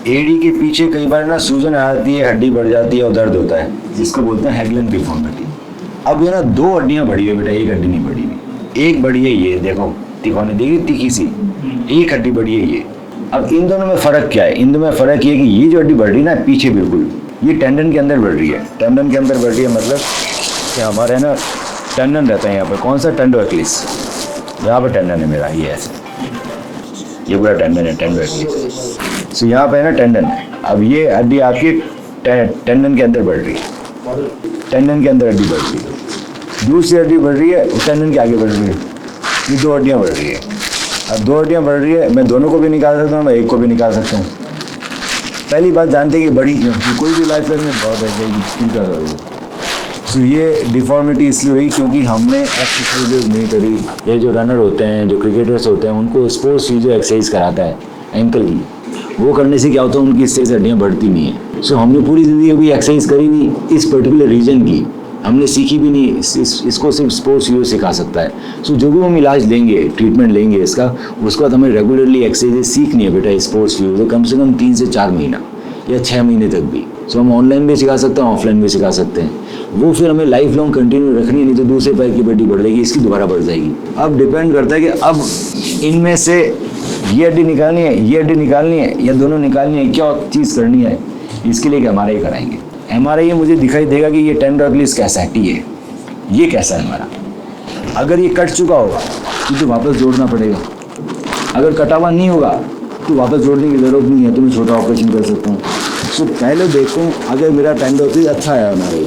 एड़ी के पीछे कई बार ना सूजन आती है, हड्डी बढ़ जाती है और दर्द होता है, जिसको बोलते हैं हैगलन डिफॉर्मिटी। अब ये ना 2 हड्डियां बढ़ी हुई बेटा, एक हड्डी नहीं बढ़ी हुई। एक बढ़ी है ये देखो, तिकोने देखी तीखी सी, एक हड्डी बढ़ी है ये। अब इन दोनों में फ़र्क क्या है? इन दोनों में फ़र्क ये कि ये जो हड्डी बढ़ रही है ना पीछे बिल्कुल, ये टेंडन के अंदर बढ़ रही है। टेंडन के अंदर बढ़ रही है मतलब कि हमारे ना टेंडन रहता है यहाँ पर। कौन सा? टेंडो एक्लिस। यहाँ पर टेंडन है मेरा, ये ऐसे, ये पूरा टेंडन है, टेंडो एक्लिस। तो यहाँ पर है ना टेंडन। अब ये हड्डी आपकी टेंडन के अंदर बढ़ रही है, टेंडन के अंदर हड्डी बढ़ रही है। दूसरी हड्डी बढ़ रही है टेंडन के आगे बढ़ रही है। ये 2 हड्डियाँ बढ़ रही है। अब 2 हड्डियाँ बढ़ रही है, मैं दोनों को भी निकाल सकता हूँ, मैं एक को भी निकाल सकता हूँ। पहली बात जानते हैं कि बड़ी क्यों, कोई भी लाइफ में बहुत है। तो ये डिफॉर्मिटी इसलिए हुई क्योंकि हमने एक्सरसाइज नहीं करी। ये जो रनर होते हैं, जो क्रिकेटर्स होते हैं, उनको स्पोर्ट्स जो एक्सरसाइज कराता है एंकल की, वो करने से क्या होता है उनकी इससे हड्डियाँ बढ़ती नहीं है। सो हमने पूरी ज़िंदगी अभी एक्सरसाइज करी नहीं इस पर्टिकुलर रीजन की, हमने सीखी भी नहीं। इसको सिर्फ स्पोर्ट्स यूज सिखा सकता है। सो जो भी हम इलाज लेंगे, ट्रीटमेंट लेंगे इसका, उसके बाद हमें रेगुलरली एक्सरसाइज सीखनी है बेटा स्पोर्ट्स यूज, कम से कम 3 से 4 महीना या 6 महीने तक भी। सो हम ऑनलाइन भी सिखा सकते हैं, ऑफलाइन भी सिखा सकते हैं। वो फिर हमें लाइफ लॉन्ग कंटिन्यू रखनी है, नहीं तो दूसरे पैर की हड्डी बढ़ जाएगी, इसकी दोबारा बढ़ जाएगी। अब डिपेंड करता है कि अब इनमें से ये हड्डी निकालनी है, ये हड्डी निकालनी है, या दोनों निकालनी है, क्या चीज़ करनी है। इसके लिए MRI कराएंगे। MRI ये मुझे दिखाई देगा कि ये टेंडर एक्लिस कैसा है, टी है, ये कैसा है हमारा। अगर ये कट चुका होगा तो वापस जोड़ना पड़ेगा, अगर कटा हुआ नहीं होगा तो वापस जोड़ने की ज़रूरत नहीं है, तो मैं छोटा ऑपरेशन कर सकता हूँ। तो पहले देखूँ अगर मेरा टेंडन एक्लिस अच्छा है हमारे,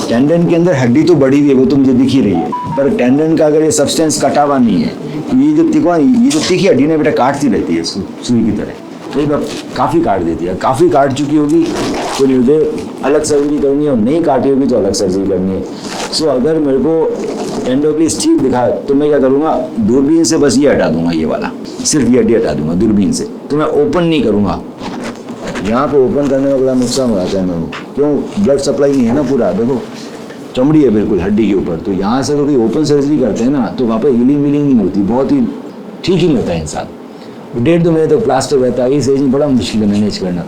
टेंडन के अंदर हड्डी तो बढ़ी हुई है, वो तो मुझे दिख ही रही है, पर टेंडन का अगर ये सब्सटेंस कटा हुआ नहीं है, ये जो तीखी हड्डी ने बेटा काटती रहती है इसको सुई की तरह, तो ये काफ़ी काट देती है। काफ़ी काट चुकी होगी तो नहीं, मुझे अलग सर्जरी करनी है, और नहीं काटी होगी तो अलग सर्जरी करनी है। सो अगर मेरे को टेंडन एक्लिस ठीक दिखा तो मैं क्या करूँगा, दूरबीन से बस ये हटा दूंगा, ये वाला सिर्फ ये हड्डी हटा दूंगा दूरबीन से, तो मैं ओपन नहीं करूँगा। यहाँ पे ओपन करने में बड़ा नुकसान हो जाता है मेरे को, क्यों? ब्लड सप्लाई नहीं है ना पूरा, देखो चमड़ी है बिल्कुल हड्डी के ऊपर, तो यहाँ से अगर कोई ओपन सर्जरी करते हैं ना तो वहाँ पर हीलिंग नहीं होती, बहुत ही ठीक ही नहीं होता है इंसान। 1.5-2 महीने तक प्लास्टर रहता है, इस एज में बड़ा मुश्किल है मैनेज करना।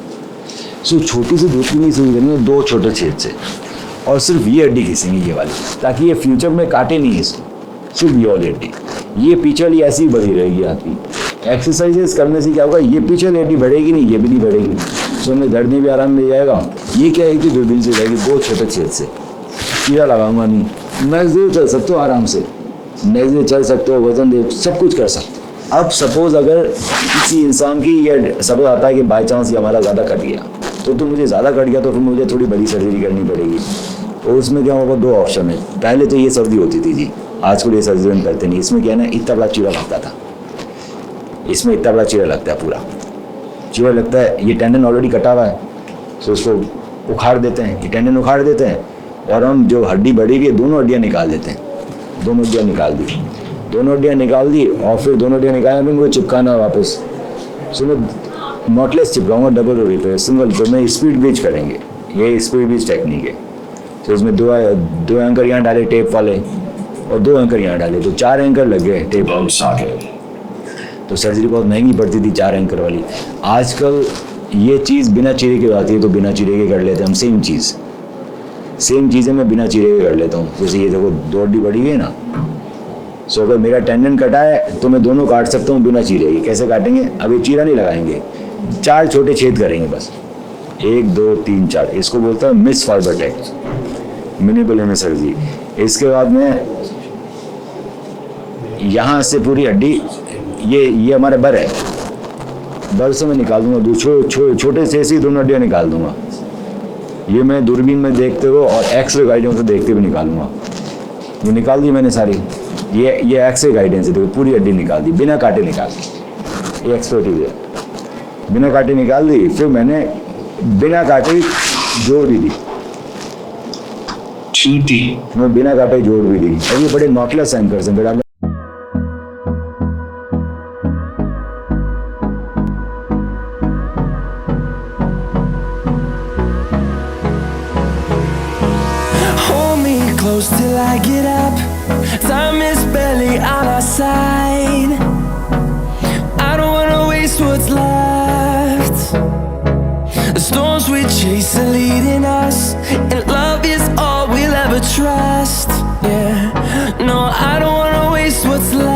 सो छोटी सी दूसरी नहीं शुरू करनी है, 2 छोटे छेद से, और सिर्फ ये हड्डी घिसेंगे ये वाली, ताकि ये फ्यूचर में काटे नहीं इसको, सिर्फ ये वाली हड्डी। ये पीछे वाली ऐसी ही बढ़ी रहेगी आपकी। एक्सरसाइजेस करने से क्या होगा, ये पीछे वाली हड्डी बढ़ेगी नहीं, ये भी नहीं बढ़ेगी, सो हमें दर्द में भी आराम मिल जाएगा। ये क्या है कि दूरबीन से जाएगी, 2 छोटे छेद से, कीड़ा लगाऊंगा नहीं, नेक्स्ट चल सकते हो आराम से, नेक्स्ट चल सकते हो, वजन दे, सब कुछ कर सकते हो। अब सपोज अगर किसी इंसान की ये सपोज आता है कि बाई चांस ये हमारा ज़्यादा कट गया, तो मुझे ज़्यादा कट गया तो फिर मुझे थोड़ी बड़ी सर्जरी करनी पड़ेगी। और उसमें क्या होगा, 2 ऑप्शन है। पहले तो ये सर्जरी होती थी जी, आजकल ये सर्जरी हम करते नहीं। इसमें क्या है ना, इतना बड़ा चीरा लगता था, इसमें इतना बड़ा चीरा लगता है, पूरा चीरा लगता है। ये टेंडन ऑलरेडी कटा हुआ है, तो उसको उखाड़ देते हैं, ये टेंडन उखाड़ देते हैं, और हम जो हड्डी बढ़ी हुई है दोनों हड्डियाँ निकाल देते हैं। दोनों हड्डियाँ निकाल दी, दोनों हड्डियाँ निकाल दी, और फिर दोनों हड्डियाँ निकालने में मुझे चिपकाना वापस। सो मैं नॉटलेस चिपकाऊंगा, डबल रोल पे सिंगल, तो मैं स्पीड ब्रिज करेंगे, ये स्पीड ब्रिज टेक्निक है। तो इसमें 2 एंकर यहाँ डाले टेप वाले, और 2 एंकर यहाँ डाले, तो 4 एंकर लग गए टेप वाले। तो सर्जरी बहुत महंगी पड़ती थी 4 एंकर वाली। आजकल ये चीज़ बिना चीरे के आती है, तो बिना चीरे के कर लेते हैं हम। सेम चीज़ें मैं बिना चीरे के कर लेता हूँ। जैसे ये देखो 2 हड्डी बढ़ी हुई है ना, सो अगर मेरा टेंडन कटा है तो मैं दोनों काट सकता हूँ बिना चीरे के। कैसे काटेंगे, अभी चीरा नहीं लगाएंगे, 4 छोटे छेद करेंगे बस, 1 2 3 4, इसको बोलता है मिस फाइबर मिनिबल सर्जरी। इसके बाद में यहाँ से पूरी हड्डी, ये हमारे बर है, बर से मैं निकाल दूंगा, छोटे से ऐसी दोनों हड्डियाँ निकाल दूंगा। ये मैं दूरबीन में देखते हुए और एक्सरे गाइडेंस से देखते हुए निकालूंगा। ये निकाल दी मैंने सारी, ये एक्सरे गाइडेंस से देखो पूरी हड्डी निकाल दी, बिना काटे निकाल दी। ये एक्सपर्टीज है, बिना काटे निकाल दी। फिर मैंने बिना काटे जोड़ भी दी, मैं बिना काटे जोड़ भी दी। और ये बड़े नॉटलेस एंकर्स हैं बेटा। Close till I get up, time is barely on our side. I don't wanna waste what's left. The storms we chase are leading us, and love is all we'll ever trust. Yeah, no, I don't wanna waste what's left.